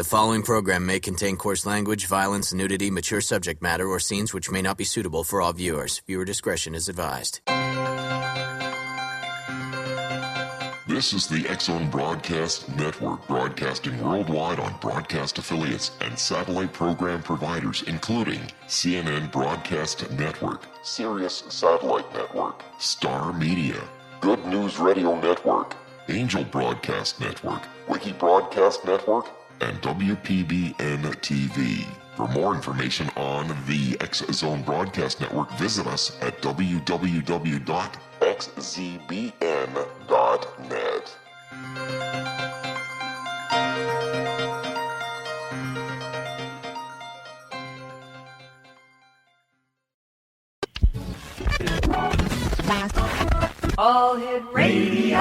The following program may contain coarse language, violence, nudity, mature subject matter, or scenes which may not be suitable for all viewers. Viewer discretion is advised. This is the X-Zone Broadcast Network, broadcasting worldwide on broadcast affiliates and satellite program providers, including CNN Broadcast Network, Sirius Satellite Network, Star Media, Good News Radio Network, Angel Broadcast Network, Wiki Broadcast Network, and WPBN TV. For more information on the X-Zone Broadcast Network, visit us at www.xzbn.net. All Hit Radio.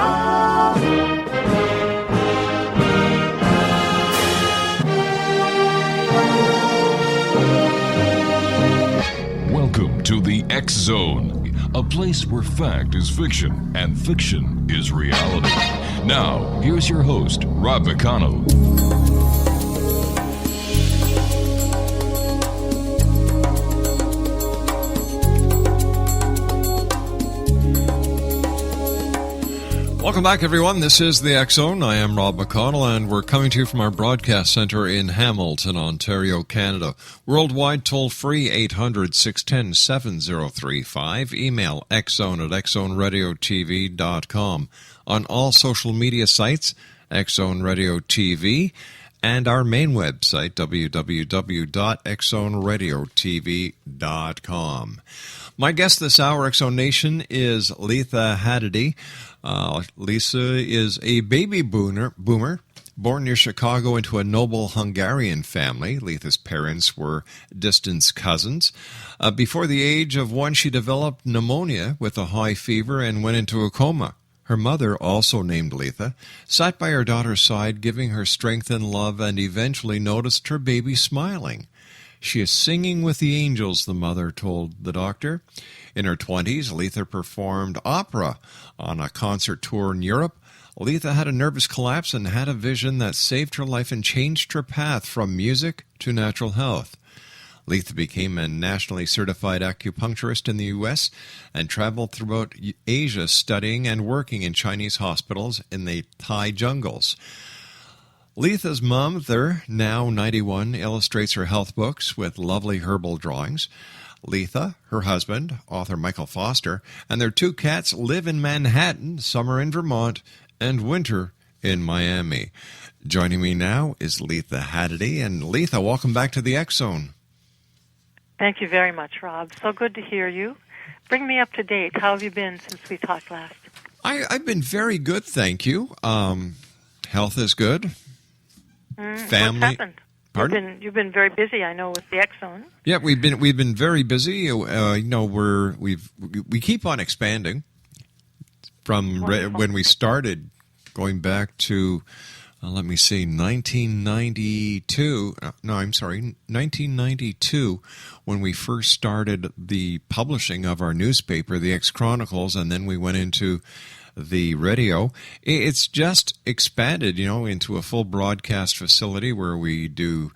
Welcome to the X-Zone, a place where fact is fiction and fiction is reality. Now, here's your host, Rob McConnell. Welcome back, everyone. This is the X-Zone. I am Rob McConnell, and we're coming to you from our broadcast center in Hamilton, Ontario, Canada. Worldwide, toll-free, 800-610-7035. Email xzone@xzoneradiotv.com. On all social media sites, X-Zone Radio TV, and our main website, www.xzoneradiotv.com. My guest this hour, X-Zone Nation, is Letha Hadady. Lisa is a baby boomer, born near Chicago into a noble Hungarian family. Letha's parents were distant cousins. Before the age of 1, she developed pneumonia with a high fever and went into a coma. Her mother, also named Letha, sat by her daughter's side, giving her strength and love, and eventually noticed her baby smiling. She is singing with the angels, the mother told the doctor. In her 20s, Letha performed opera on a concert tour in Europe. Letha had a nervous collapse and had a vision that saved her life and changed her path from music to natural health. Letha became a nationally certified acupuncturist in the U.S. and traveled throughout Asia studying and working in Chinese hospitals in the Thai jungles. Letha's mother, now 91, illustrates her health books with lovely herbal drawings. Letha, her husband, author Michael Foster, and their 2 cats live in Manhattan, summer in Vermont, and winter in Miami. Joining me now is Letha Hadady. And Letha, welcome back to the X-Zone. Thank you very much, Rob. So good to hear you. Bring me up to date. How have you been since we talked last? I've been very good, thank you. Health is good. Family. What's happened? Pardon? You've been very busy, I know, with the X-Zone. Yeah, we've been very busy. We keep on expanding from when we started, going back to 1992, when we first started the publishing of our newspaper, the X Chronicles, and then we went into the radio. It's just expanded, into a full broadcast facility where we do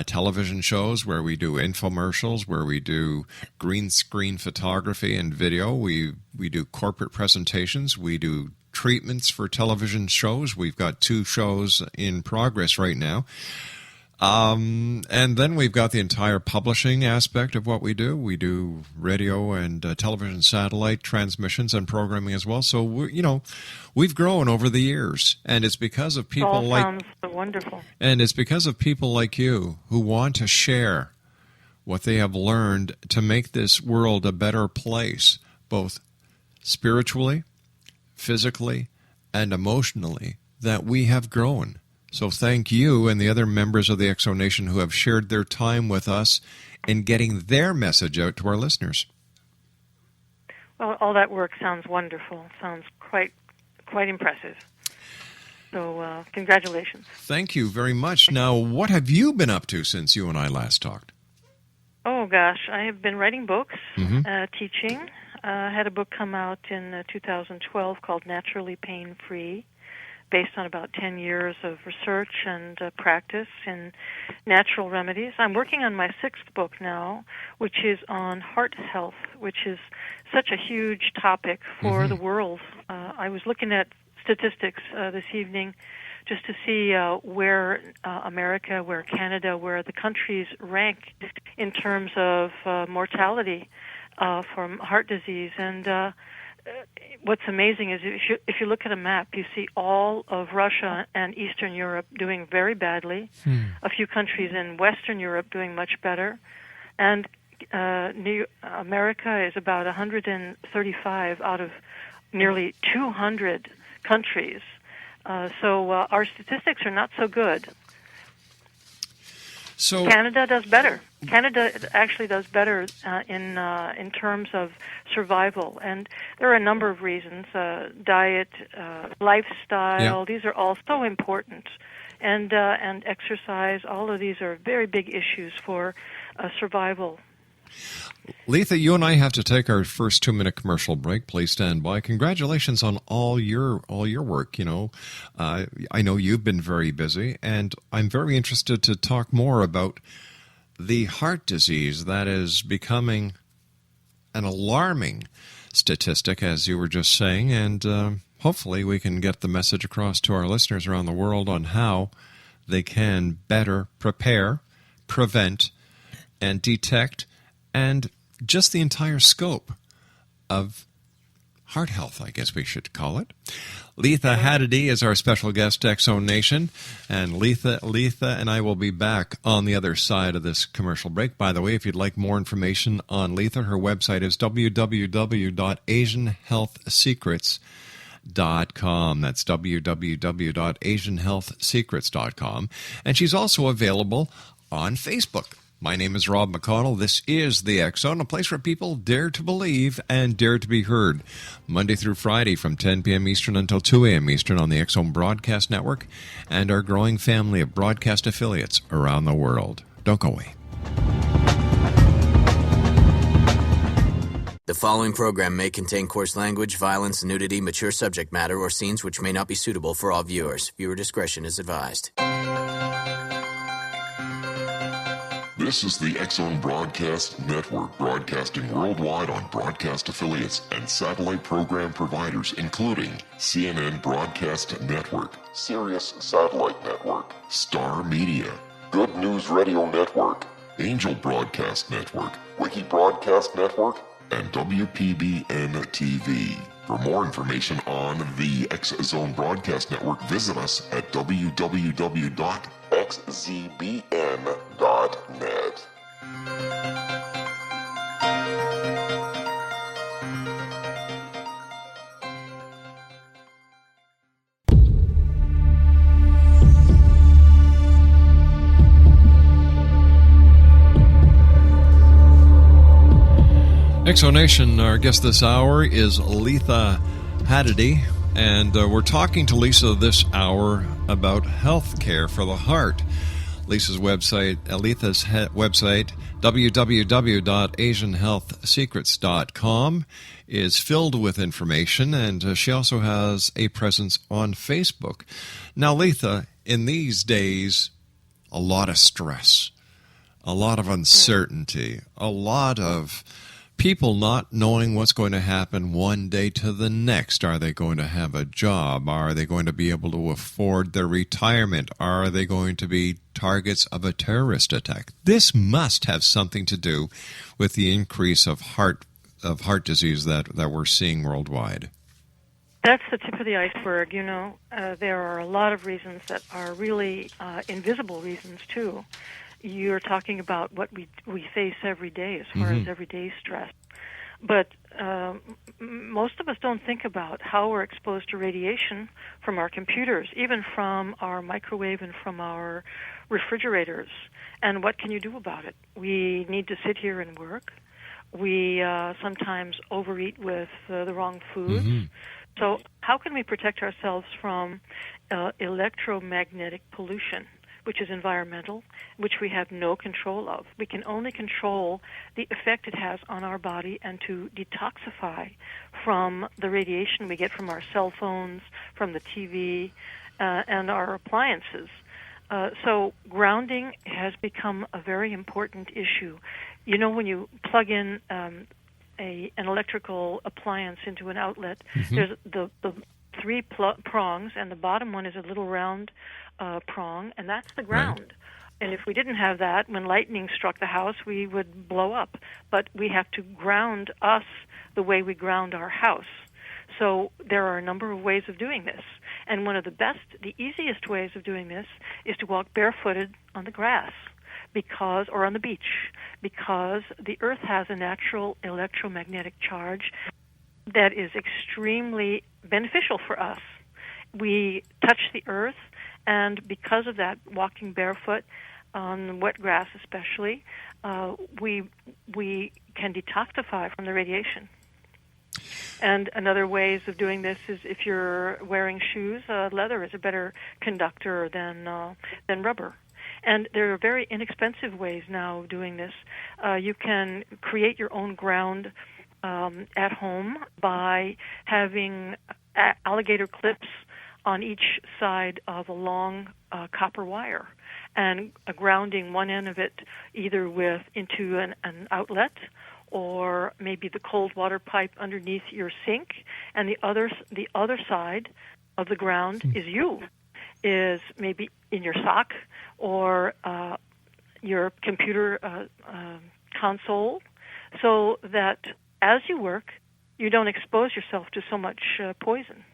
television shows, where we do infomercials, where we do green screen photography and video. We do corporate presentations. We do treatments for television shows. We've got 2 shows in progress right now. And then we've got the entire publishing aspect of what we do. We do radio and television satellite transmissions and programming as well. So, we've grown over the years. And it's because of people sounds so wonderful. And it's because of people like you who want to share what they have learned to make this world a better place, both spiritually, physically, and emotionally, that we have grown. So thank you and the other members of the X-Zone Nation who have shared their time with us in getting their message out to our listeners. Well, all that work sounds wonderful. Sounds quite impressive. So congratulations. Thank you very much. Now, what have you been up to since you and I last talked? Oh, gosh. I have been writing books, teaching. I had a book come out in 2012 called Naturally Pain-Free. based on about 10 years of research and practice in natural remedies. I'm working on my 6th book now, which is on heart health, which is such a huge topic for the world. I was looking at statistics this evening just to see where America, where Canada, where the countries rank in terms of mortality from heart disease. And what's amazing is if you look at a map, you see all of Russia and Eastern Europe doing very badly, a few countries in Western Europe doing much better, and America is about 135 out of nearly 200 countries. So our statistics are not so good. So Canada does better. Canada actually does better in terms of survival, and there are a number of reasons: diet, lifestyle. Yeah. These are all so important, and exercise. All of these are very big issues for survival. Letha, you and I have to take our first 2-minute commercial break. Please stand by. Congratulations on all your work. You know, I know you've been very busy, and I'm very interested to talk more about the heart disease that is becoming an alarming statistic, as you were just saying, and hopefully we can get the message across to our listeners around the world on how they can better prepare, prevent, and detect, and just the entire scope of heart health, I guess we should call it. Letha Hadady is our special guest, X-Zone Nation, and Letha and I will be back on the other side of this commercial break. By the way, if you'd like more information on Letha, her website is www.asianhealthsecrets.com. That's www.asianhealthsecrets.com. And she's also available on Facebook. My name is Rob McConnell. This is the X-Zone, a place where people dare to believe and dare to be heard. Monday through Friday from 10 p.m. Eastern until 2 a.m. Eastern on the X-Zone Broadcast Network and our growing family of broadcast affiliates around the world. Don't go away. The following program may contain coarse language, violence, nudity, mature subject matter, or scenes which may not be suitable for all viewers. Viewer discretion is advised. This is the X-Zone Broadcast Network, broadcasting worldwide on broadcast affiliates and satellite program providers, including CNN Broadcast Network, Sirius Satellite Network, Star Media, Good News Radio Network, Angel Broadcast Network, Wiki Broadcast Network, and WPBN TV. For more information on the X-Zone Broadcast Network, visit us at www.xzbn.net. Exonation, our guest this hour is Letha Hadady, and we're talking to Lisa this hour about health care for the heart. Letha's website, www.asianhealthsecrets.com, is filled with information, and she also has a presence on Facebook. Now, Letha, in these days, a lot of stress, a lot of uncertainty, a lot of people not knowing what's going to happen one day to the next. Are they going to have a job? Are they going to be able to afford their retirement? Are they going to be targets of a terrorist attack? This must have something to do with the increase of heart disease that we're seeing worldwide. That's the tip of the iceberg. You know, there are a lot of reasons that are really invisible reasons, too. You're talking about what we face every day as far as everyday stress. But most of us don't think about how we're exposed to radiation from our computers, even from our microwave and from our refrigerators. And what can you do about it? We need to sit here and work. We sometimes overeat with the wrong foods. So how can we protect ourselves from electromagnetic pollution? which is environmental, which we have no control of. We can only control the effect it has on our body and to detoxify from the radiation we get from our cell phones, from the TV, and our appliances. So grounding has become a very important issue. You know, when you plug in an electrical appliance into an outlet, there's the three prongs, and the bottom one is a little round prong, and that's the ground. Right. And if we didn't have that, when lightning struck the house, we would blow up. But we have to ground us the way we ground our house. So there are a number of ways of doing this. And one of the easiest ways of doing this is to walk barefooted on the grass or on the beach, because the earth has a natural electromagnetic charge that is extremely beneficial for us. We touch the earth, and because of that, walking barefoot on wet grass especially, we can detoxify from the radiation. And another ways of doing this is if you're wearing shoes, leather is a better conductor than rubber. And there are very inexpensive ways now of doing this. You can create your own ground at home by having alligator clips on each side of a long copper wire, and grounding one end of it either into an outlet, or maybe the cold water pipe underneath your sink, and the other side of the ground is maybe in your sock or your computer console, so that as you work, you don't expose yourself to so much poison.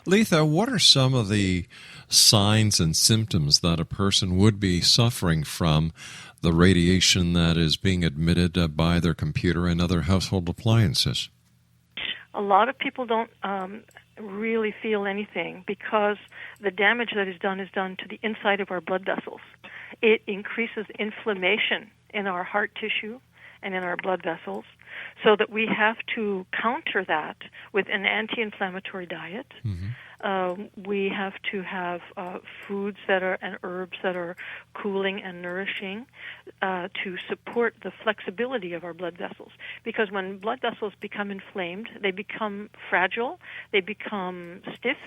Letha, what are some of the signs and symptoms that a person would be suffering from the radiation that is being emitted by their computer and other household appliances? A lot of people don't really feel anything, because the damage that is done to the inside of our blood vessels. It increases inflammation in our heart tissue and in our blood vessels, so that we have to counter that with an anti-inflammatory diet. We have to have foods and herbs that are cooling and nourishing to support the flexibility of our blood vessels. Because when blood vessels become inflamed, they become fragile, they become stiff,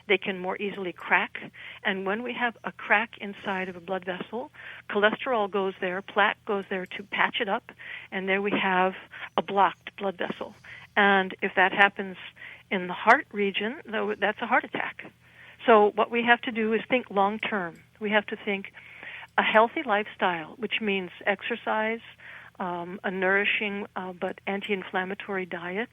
they can more easily crack. And when we have a crack inside of a blood vessel, cholesterol goes there, plaque goes there to patch it up, and there we have a blocked blood vessel. And if that happens in the heart region, though, that's a heart attack. So what we have to do is think long term. We have to think a healthy lifestyle, which means exercise, a nourishing but anti-inflammatory diet,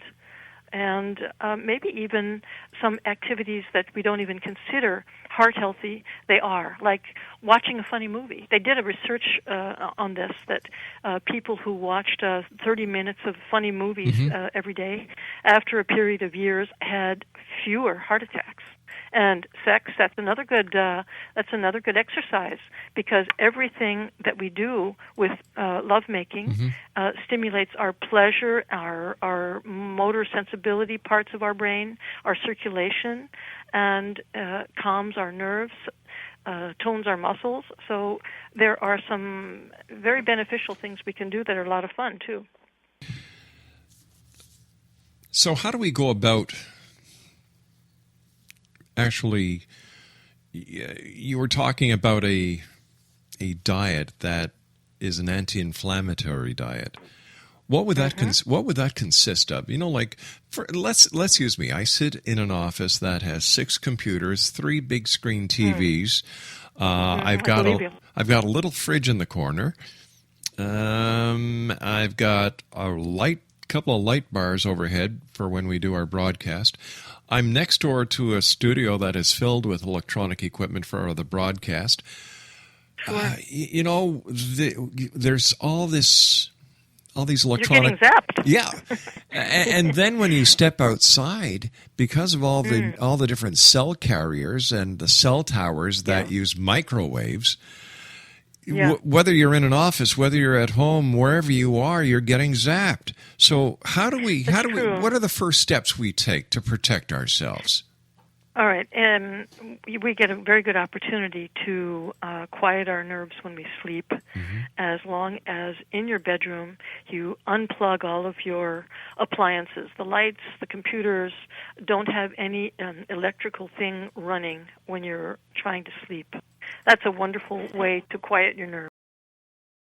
and maybe even some activities that we don't even consider heart healthy. They are, like watching a funny movie. They did a research on this, that people who watched 30 minutes of funny movies every day, after a period of years, had fewer heart attacks. And sex, that's another good exercise, because everything that we do with lovemaking stimulates our pleasure, our motor sensibility parts of our brain, our circulation, and calms our nerves, tones our muscles. So there are some very beneficial things we can do that are a lot of fun too. So how do we go about actually, you were talking about a diet that is an anti-inflammatory diet. What would that consist of? You know, like let's use me. I sit in an office that has 6 computers, 3 big screen TVs. I've got a little fridge in the corner. I've got a couple of light bars overhead for when we do our broadcast. I'm next door to a studio that is filled with electronic equipment for the broadcast. Sure. There's all these electronic. You're getting zapped. Yeah, and then when you step outside, because of all the different cell carriers and the cell towers that use microwaves. Yeah. Whether you're in an office, whether you're at home, wherever you are, you're getting zapped. So what are the first steps we take to protect ourselves? All right, we get a very good opportunity to quiet our nerves when we sleep, as long as in your bedroom you unplug all of your appliances, the lights, the computers. Don't have any electrical thing running when you're trying to sleep. That's a wonderful way to quiet your nerves.